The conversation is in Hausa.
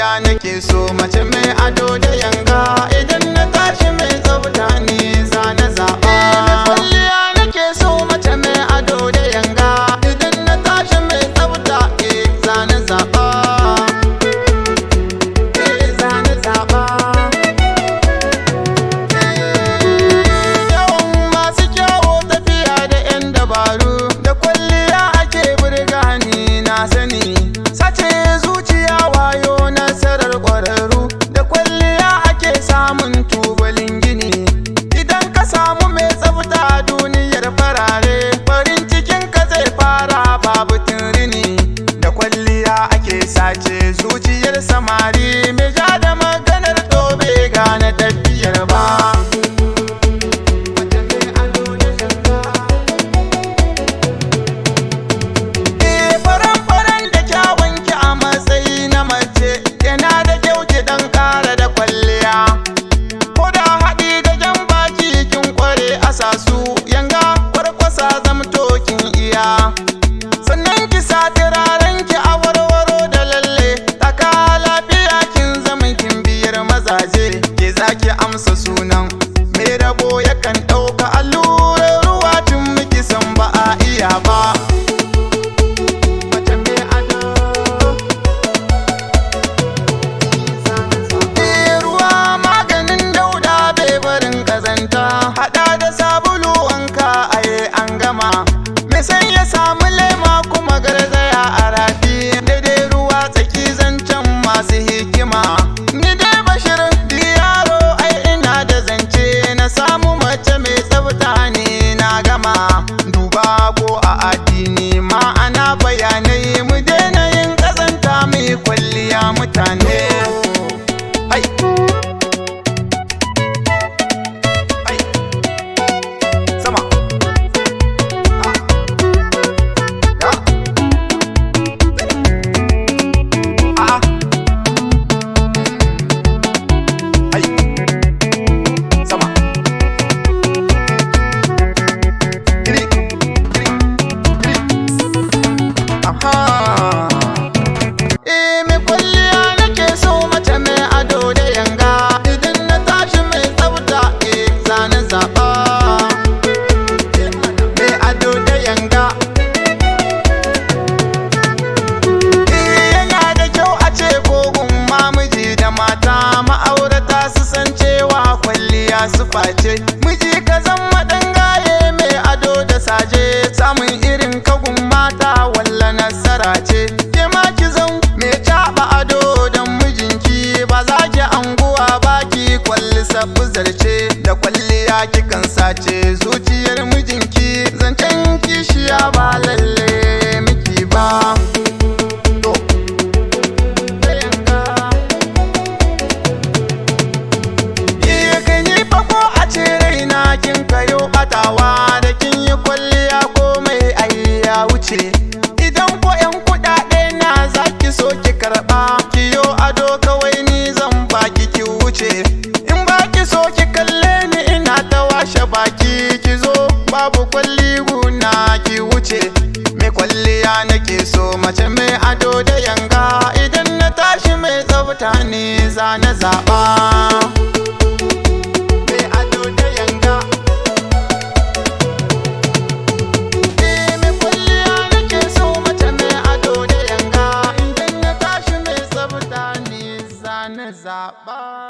kwalliya nake so, mace mai ado da yanga. Idan na tashi mai tsafta ne za na zaɓa. Kwalliya nake so, mace mai ado da yanga. Idan na tashi mai tsafta za na zaɓa. Za na zaɓa. Yawan masu kyawo tafiya da 'yan dabaru, da kwalliya ake burga ni na sani. Sace zuciya wayo nasarar ƙwararru, da kwalliya ake samun tubalin gini. Idan ka samu mai tsafta duniyar farare, farin cikin ka zai fara babu rini. Da kwalliya ake sace zuciyar samari, mai ja da maganar dobe gane tafiyar ba. Su yanga kwarkwasa zamtokin iya, sannan ki sa turaren ki a warwaro da lalle. Taka lafiya kin zama kin biyar mazaje, ke zaki amsa sunan mai rabo yakan ɗauka allurar ruwa tun miki san ba a iya ba. Ruwa maganin dauda bai barin kazanta, haɗa da sabulu wanka aye an gama. Me sai ya samu lema kuma garzaya a rafi, daidai ruwa tsaki zancen masu hikima. Ni dai Bashir yaro ai ina da zance, na samu mace mai tsafta ne na gama. Duba ko a addini ma'ana bayanai, mu daina yin ƙazanta mai kwalliya mutane. Hai. Mai kwalliya nake so, mace mai ado da yanga. Idan na tashi mai tsafta za na zaɓa. Mai ado da yanga. Yana da kyau a ce kogun mamiji da mata ma'aurata su san cewa kwalliya su face. Miji ka zama ɗan gaye mai ado da saje, samun irin kagun mata walla nasara ce. Ke ma ki zan mai caɓa ado don mijinki, ba za ki anguwa baki kwalli sabu zarce. Da kwalliya kikan sace zuciyar mijinki, zancen kishiya ba lalle miki ba. Kin kayo batawa da kin yi kwalliya komai ai ya wuce. Idan ko 'yan kuɗaɗe na zaki so ki karɓa, kiyo ado kawai ni zan baki ki wuce. In baki so ki kalle ni ina ta washe baki, ki zo babu kwalli guna ki wuce. Mai kwalliya nake so, mace mai ado da yanga. Idan na tashi mai tsafta ne za na zaɓa. Zaɓa.